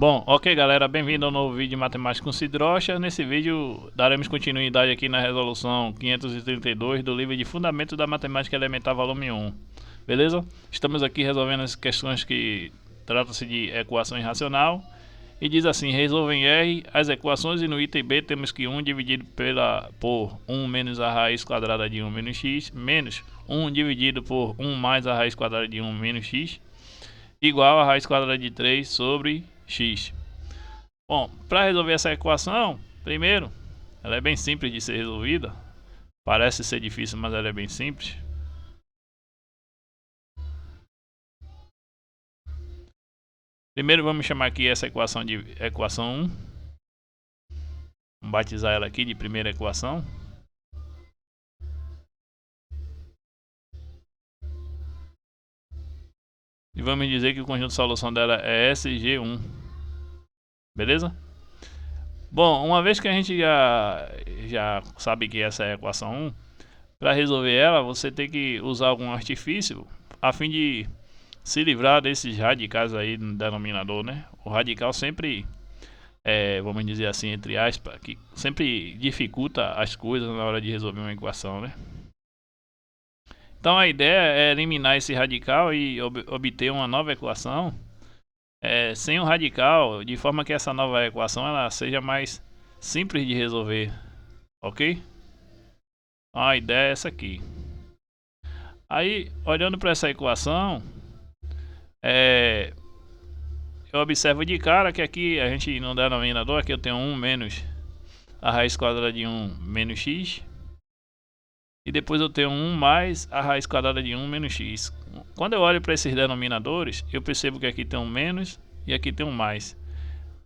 Bom, ok galera, bem-vindo ao novo vídeo de Matemática com Cidrocha. Nesse vídeo daremos continuidade aqui na resolução 532 do livro de Fundamentos da Matemática Elementar volume 1. Beleza? Estamos aqui resolvendo as questões que tratam-se de equação irracional. E diz assim, resolva em R as equações e no item B temos que 1 dividido por 1 menos a raiz quadrada de 1 menos x, menos 1 dividido por 1 mais a raiz quadrada de 1 menos x, igual a raiz quadrada de 3 sobre x. Bom, para resolver essa equação, primeiro, ela é bem simples de ser resolvida. Parece ser difícil, mas ela é bem simples. Primeiro vamos chamar aqui essa equação de equação 1. Vamos batizar ela aqui de primeira equação. E vamos dizer que o conjunto de solução dela é SG1. Beleza? Bom, uma vez que a gente já sabe que essa é a equação 1, para resolver ela você tem que usar algum artifício a fim de se livrar desses radicais aí no denominador, né? O radical sempre, vamos dizer assim, entre aspas, que sempre dificulta as coisas na hora de resolver uma equação, né? Então a ideia é eliminar esse radical e obter uma nova equação sem o radical, de forma que essa nova equação ela seja mais simples de resolver, ok? Então a ideia é essa aqui. Aí, olhando para essa equação, eu observo de cara que aqui a gente no denominador, aqui eu tenho 1 menos a raiz quadrada de 1 menos x. E depois eu tenho 1 mais a raiz quadrada de 1 menos x. Quando eu olho para esses denominadores, eu percebo que aqui tem um menos e aqui tem um mais.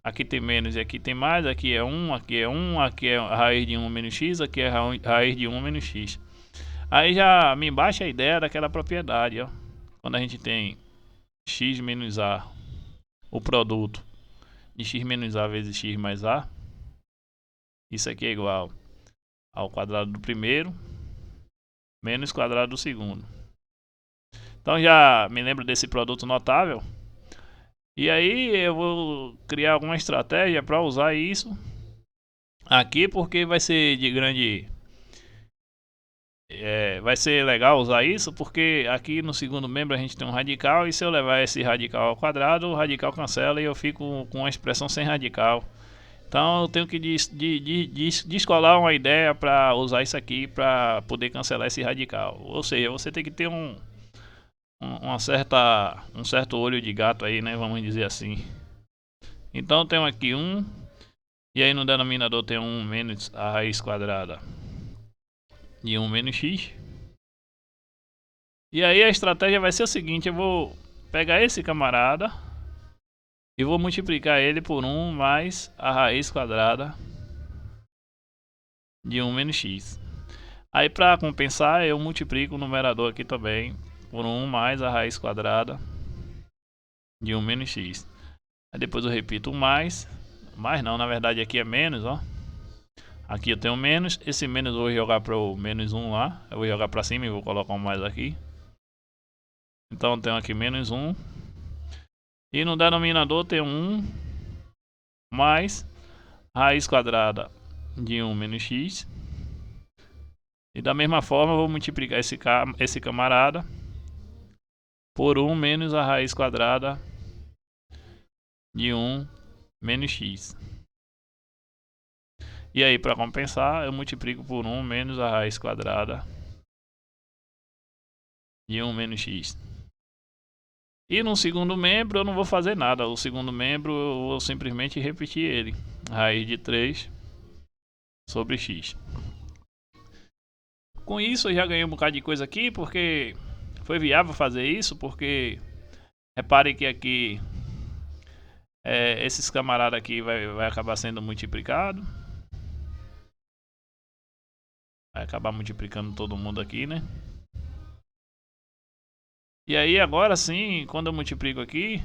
Aqui tem menos e aqui tem mais, aqui é 1, aqui é 1, aqui é a raiz de 1 menos x, aqui é a raiz de 1 menos x. Aí já me baixa a ideia daquela propriedade, ó. Quando a gente tem x menos a, o produto de x menos a vezes x mais a, isso aqui é igual ao quadrado do primeiro menos quadrado do segundo. Então já me lembro desse produto notável. E aí eu vou criar alguma estratégia para usar isso aqui, porque vai ser de grande... vai ser legal usar isso, porque aqui no segundo membro a gente tem um radical, e se eu levar esse radical ao quadrado, o radical cancela e eu fico com uma expressão sem radical. Então eu tenho que descolar uma ideia para usar isso aqui para poder cancelar esse radical. Ou seja, você tem que ter um certo olho de gato aí, né? Vamos dizer assim. Então tenho aqui 1, e aí no denominador tem 1 menos a raiz quadrada de 1 menos x. E aí a estratégia vai ser o seguinte, eu vou pegar esse camarada e vou multiplicar ele por 1 mais a raiz quadrada de 1 menos x. Aí para compensar eu multiplico o numerador aqui também por 1 mais a raiz quadrada de 1 menos x. Aí depois eu repito o mais não, na verdade aqui é menos, ó. Aqui eu tenho menos, esse menos eu vou jogar para o menos 1 lá, eu vou jogar para cima e vou colocar um mais aqui. Então eu tenho aqui menos 1. E no denominador tem 1 mais raiz quadrada de 1 menos x. E da mesma forma eu vou multiplicar esse camarada por 1 menos a raiz quadrada de 1 menos x. E aí para compensar eu multiplico por 1 menos a raiz quadrada de 1 menos x. E no segundo membro eu não vou fazer nada. O segundo membro eu vou simplesmente repetir ele. Raiz de 3 sobre x. Com isso eu já ganhei um bocado de coisa aqui, porque foi viável fazer isso, porque repare que aqui esses camaradas aqui vai acabar sendo multiplicado. Vai acabar multiplicando todo mundo aqui, né? E aí agora sim, quando eu multiplico aqui,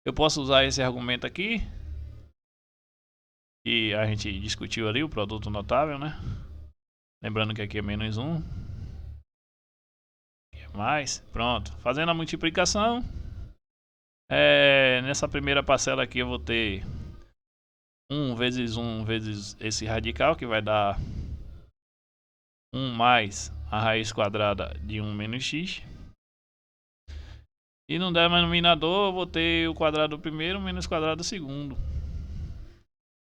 eu posso usar esse argumento aqui, que a gente discutiu ali, o produto notável, né? Lembrando que aqui é menos 1. Aqui é mais. Pronto. Fazendo a multiplicação, Nessa primeira parcela aqui eu vou ter 1 vezes 1 vezes esse radical, que vai dar 1 mais a raiz quadrada de 1 menos x. E no denominador eu vou ter o quadrado do primeiro menos o quadrado do segundo.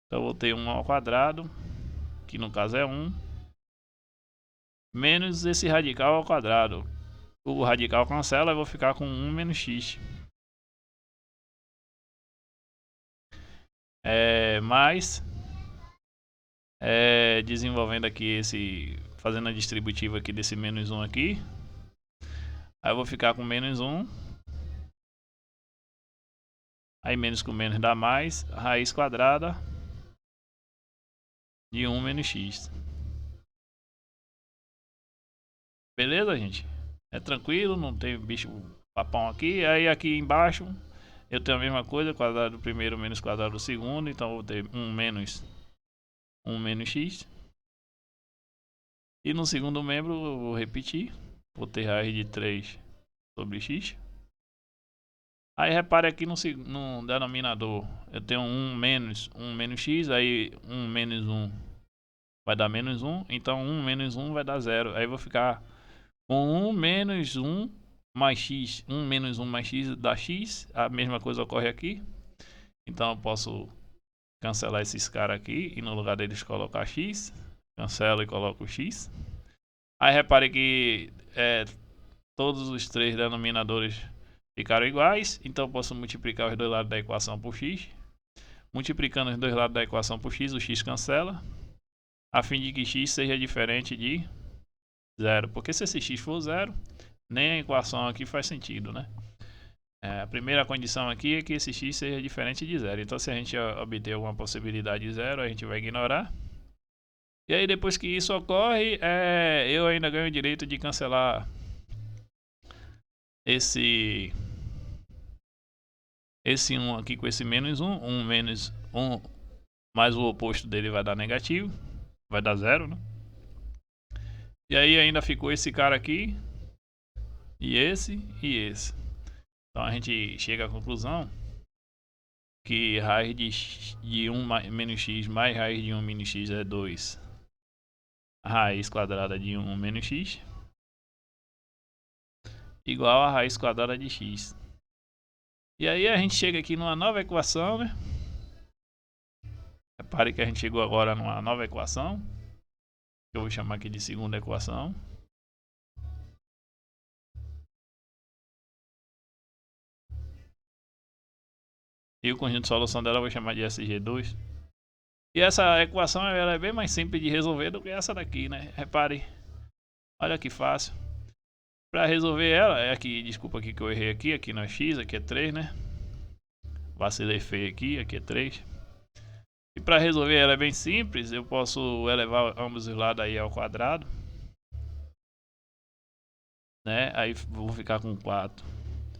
Então eu vou ter 1 ao quadrado, que no caso é 1, menos esse radical ao quadrado. O radical cancela e eu vou ficar com 1 menos x. Mais desenvolvendo aqui fazendo a distributiva aqui desse menos 1 aqui. Aí eu vou ficar com menos 1. Aí menos com menos dá mais, raiz quadrada de 1 menos x. Beleza, gente? É tranquilo, não tem bicho papão aqui. Aí aqui embaixo eu tenho a mesma coisa, quadrado do primeiro menos quadrado do segundo. Então eu vou ter 1 menos x. E no segundo membro eu vou repetir. Vou ter raiz de 3 sobre x. Aí repare aqui no denominador, eu tenho 1 menos x, aí 1 menos 1 vai dar menos 1, então 1 menos 1 vai dar 0. Aí eu vou ficar com 1 menos 1 mais x, 1 menos 1 mais x dá x, a mesma coisa ocorre aqui. Então eu posso cancelar esses caras aqui e no lugar deles colocar x, cancelo e coloco x. Aí repare que todos os três denominadores ficaram iguais, então eu posso multiplicar os dois lados da equação por x. Multiplicando os dois lados da equação por x, o x cancela, a fim de que x seja diferente de 0. Porque se esse x for 0, nem a equação aqui faz sentido, né? A primeira condição aqui é que esse x seja diferente de 0. Então se a gente obter alguma possibilidade de 0, a gente vai ignorar. E aí depois que isso ocorre, eu ainda ganho o direito de cancelar esse 1 aqui com esse menos 1. 1 menos 1 mais o oposto dele vai dar negativo, vai dar 0, né? E aí ainda ficou esse cara aqui, e esse. Então a gente chega à conclusão que raiz de 1 menos x mais raiz de 1 menos x é 2 raiz quadrada de 1 menos x igual a raiz quadrada de x. E aí a gente chega aqui numa nova equação, né? Repare que a gente chegou agora numa nova equação, que eu vou chamar aqui de segunda equação. E o conjunto de solução dela eu vou chamar de SG2. E essa equação ela é bem mais simples de resolver do que essa daqui, né? Repare, olha que fácil. Para resolver ela, aqui, desculpa aqui que eu errei aqui no x, aqui é 3, né? Vacilei feio aqui é 3. E para resolver ela é bem simples, eu posso elevar ambos os lados aí ao quadrado, né? Aí vou ficar com 4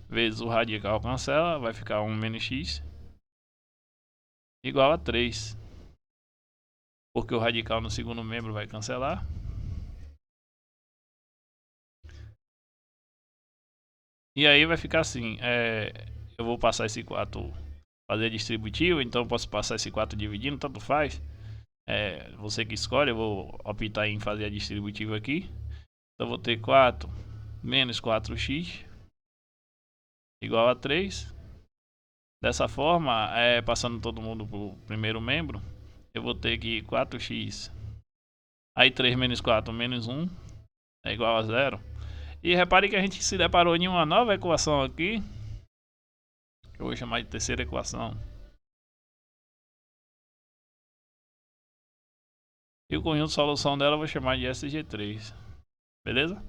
vezes o radical cancela, vai ficar 1 menos x igual a 3. Porque o radical no segundo membro vai cancelar. E aí vai ficar assim, eu vou passar esse 4, fazer distributivo, então eu posso passar esse 4 dividindo, tanto faz. Você que escolhe, eu vou optar em fazer a distributiva aqui. Então eu vou ter 4 menos 4x igual a 3. Dessa forma, passando todo mundo para o primeiro membro, eu vou ter que 4x, aí 3 menos 4 menos 1 é igual a 0. E repare que a gente se deparou em uma nova equação aqui, que eu vou chamar de terceira equação. E o conjunto de solução dela eu vou chamar de SG3. Beleza?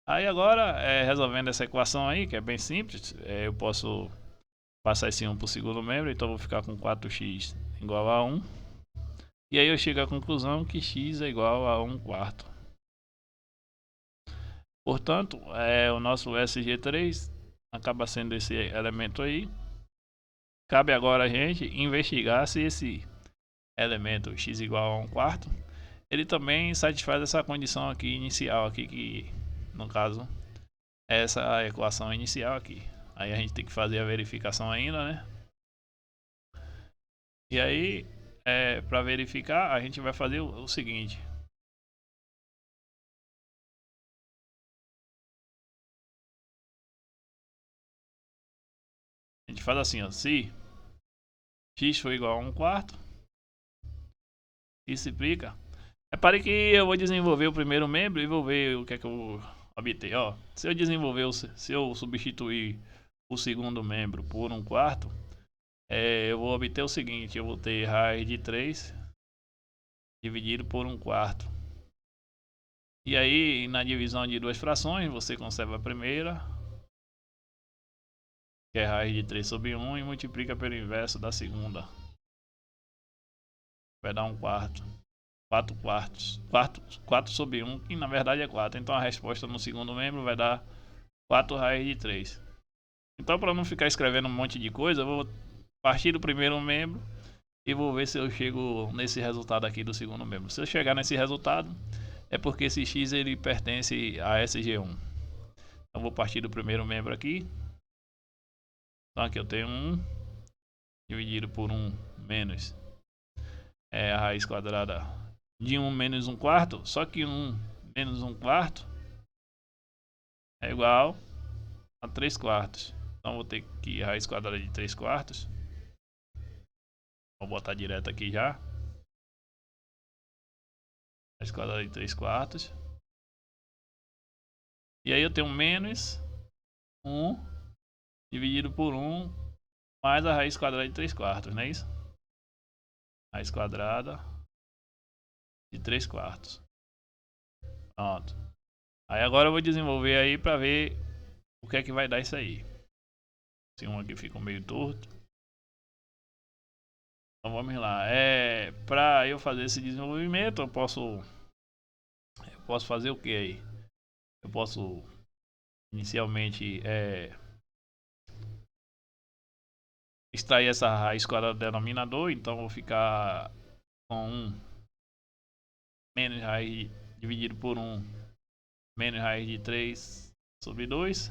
Aí agora, resolvendo essa equação aí, que é bem simples, eu posso passar esse 1 para o segundo membro, então eu vou ficar com 4x igual a 1. E aí eu chego à conclusão que x é igual a 1/4. Portanto, o nosso SG3 acaba sendo esse elemento aí. Cabe agora a gente investigar se esse elemento x igual a 1/4, ele também satisfaz essa condição aqui inicial aqui, que no caso é essa equação inicial aqui. Aí a gente tem que fazer a verificação ainda, né? E aí, para verificar, a gente vai fazer o seguinte. A gente faz assim, ó. Se x for igual a 1/4, isso implica. Repare que eu vou desenvolver o primeiro membro e vou ver o que é que eu vou obter. Ó, se eu substituir o segundo membro por 1/4, eu vou obter o seguinte. Eu vou ter raiz de 3 dividido por 1/4. E aí, na divisão de duas frações, você conserva a primeira, que é raiz de 3 sobre 1, e multiplica pelo inverso da segunda. Vai dar 1/4. 4/4. 4 sobre 1, que na verdade é 4. Então a resposta no segundo membro vai dar 4 raiz de 3. Então, para não ficar escrevendo um monte de coisa, eu vou partir do primeiro membro e vou ver se eu chego nesse resultado aqui do segundo membro. Se eu chegar nesse resultado, é porque esse x ele pertence a SG1. Então vou partir do primeiro membro aqui. Então aqui eu tenho 1 dividido por 1 menos a raiz quadrada de 1 menos 1/4. Só que 1 menos 1/4 é igual a 3/4. Então vou ter que raiz quadrada de 3/4. Vou botar direto aqui já. Raiz quadrada de 3/4. E aí eu tenho menos 1 dividido por 1 mais a raiz quadrada de 3/4, não é isso? Raiz quadrada de 3/4. Pronto. Aí agora eu vou desenvolver aí para ver o que é que vai dar isso aí. Esse 1 aqui fica meio torto. Então vamos lá. Para eu fazer esse desenvolvimento, eu posso fazer o que aí? Eu posso inicialmente extrair essa raiz quadrada do denominador. Então vou ficar com 1 menos raiz dividido por 1 menos raiz de 3 sobre 2.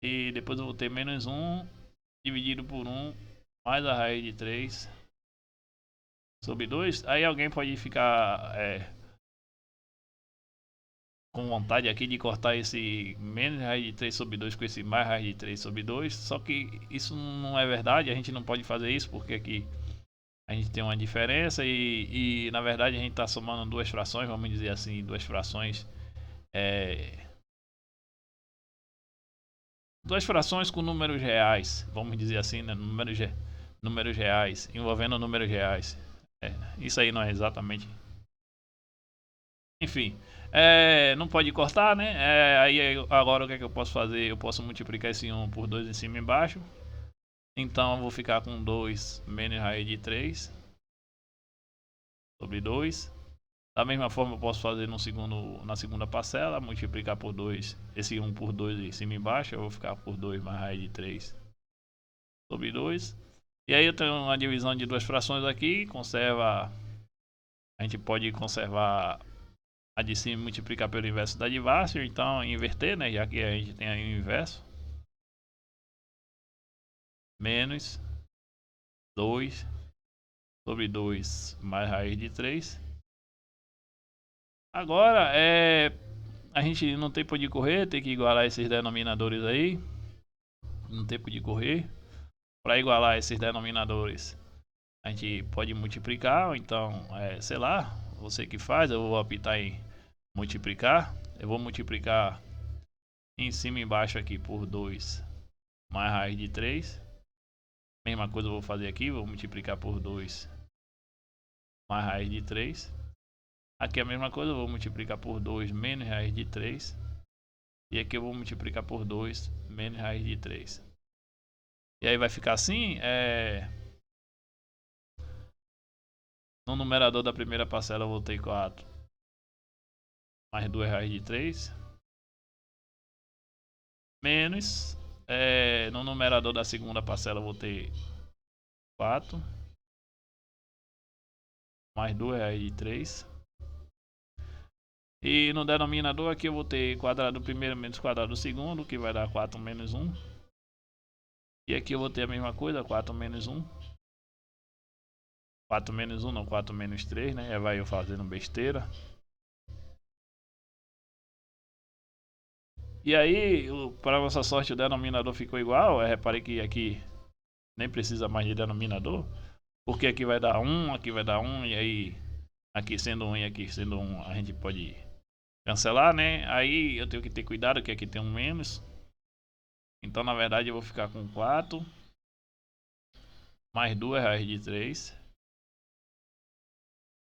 E depois eu vou ter menos 1 dividido por 1 mais a raiz de 3 sobre 2. Aí alguém pode ficar com vontade aqui de cortar esse menos raiz de 3 sobre 2 com esse mais raiz de 3 sobre 2. Só que isso não é verdade. A gente não pode fazer isso porque aqui a gente tem uma diferença e na verdade a gente está somando duas frações, vamos dizer assim, duas frações com números reais, vamos dizer assim, né? Números reais, envolvendo números reais. Isso aí não é exatamente. Enfim, não pode cortar, né? Aí agora o que é que eu posso fazer? Eu posso multiplicar esse 1 por 2 em cima e embaixo. Então eu vou ficar com 2 menos raiz de 3 sobre 2. Da mesma forma eu posso fazer na segunda parcela, multiplicar por 2, esse 1 por 2 em cima e embaixo, eu vou ficar por 2 mais raiz de 3 sobre 2. E aí eu tenho uma divisão de duas frações aqui, a gente pode conservar a de cima e multiplicar pelo inverso da de baixo, então inverter, né, já que a gente tem aí o inverso. Menos 2 sobre 2 mais raiz de 3. Agora, a gente não tem por onde correr, tem que igualar esses denominadores aí. Não tem por onde correr. Para igualar esses denominadores, a gente pode multiplicar, ou então, sei lá, você que faz, eu vou optar em multiplicar. Eu vou multiplicar em cima e embaixo aqui por 2 mais raiz de 3. Mesma coisa eu vou fazer aqui, vou multiplicar por 2 mais raiz de 3. Aqui é a mesma coisa, eu vou multiplicar por 2 menos raiz de 3. E aqui eu vou multiplicar por 2 menos raiz de 3. E aí vai ficar assim, no numerador da primeira parcela eu vou ter 4 mais 2 raiz de 3. Menos, no numerador da segunda parcela eu vou ter 4 mais 2 raiz de 3. E no denominador aqui eu vou ter quadrado do primeiro menos quadrado do segundo, que vai dar 4 menos 1. E aqui eu vou ter a mesma coisa, 4 menos 1. 4 menos 1 não, 4 menos 3, né? Já vai eu fazendo besteira. E aí, para nossa sorte, o denominador ficou igual. Eu reparei que aqui nem precisa mais de denominador. Porque aqui vai dar 1, aqui vai dar 1. E aí, aqui sendo 1 e aqui sendo 1, a gente pode cancelar, né? Aí eu tenho que ter cuidado que aqui tem um menos. Então, na verdade, eu vou ficar com 4 mais 2 raiz de 3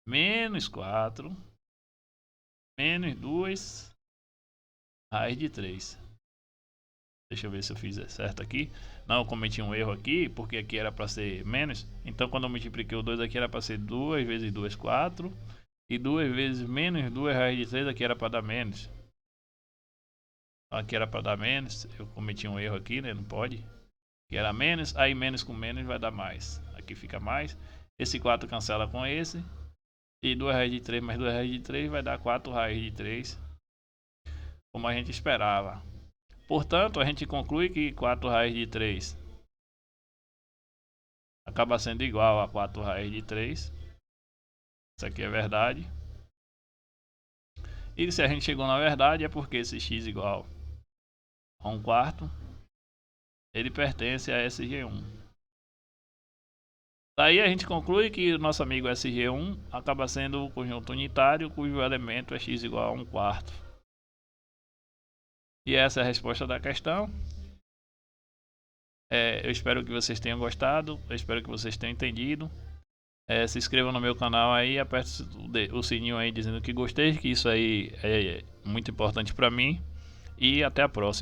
menos 4 menos 2 raiz de 3. Deixa eu ver se eu fiz certo aqui. Não, eu cometi um erro aqui, porque aqui era para ser menos. Então, quando eu multipliquei o 2 aqui, era para ser 2 vezes 2, 4. E 2 vezes menos 2 raiz de 3 aqui era para dar menos. Aqui era para dar menos. Eu cometi um erro aqui, né? Não pode. Aqui era menos. Aí menos com menos vai dar mais. Aqui fica mais. Esse 4 cancela com esse. E 2 raiz de 3 mais 2 raiz de 3 vai dar 4 raiz de 3. Como a gente esperava. Portanto, a gente conclui que 4 raiz de 3 acaba sendo igual a 4 raiz de 3. Isso aqui é verdade. E se a gente chegou na verdade é porque esse x igual a 1 quarto, ele pertence a SG1. Daí a gente conclui que o nosso amigo SG1 acaba sendo o conjunto unitário cujo elemento é x igual a 1 quarto. E essa é a resposta da questão. Eu espero que vocês tenham gostado, eu espero que vocês tenham entendido. Se inscrevam no meu canal aí, aperte o sininho aí dizendo que gostei, que isso aí é muito importante para mim. E até a próxima.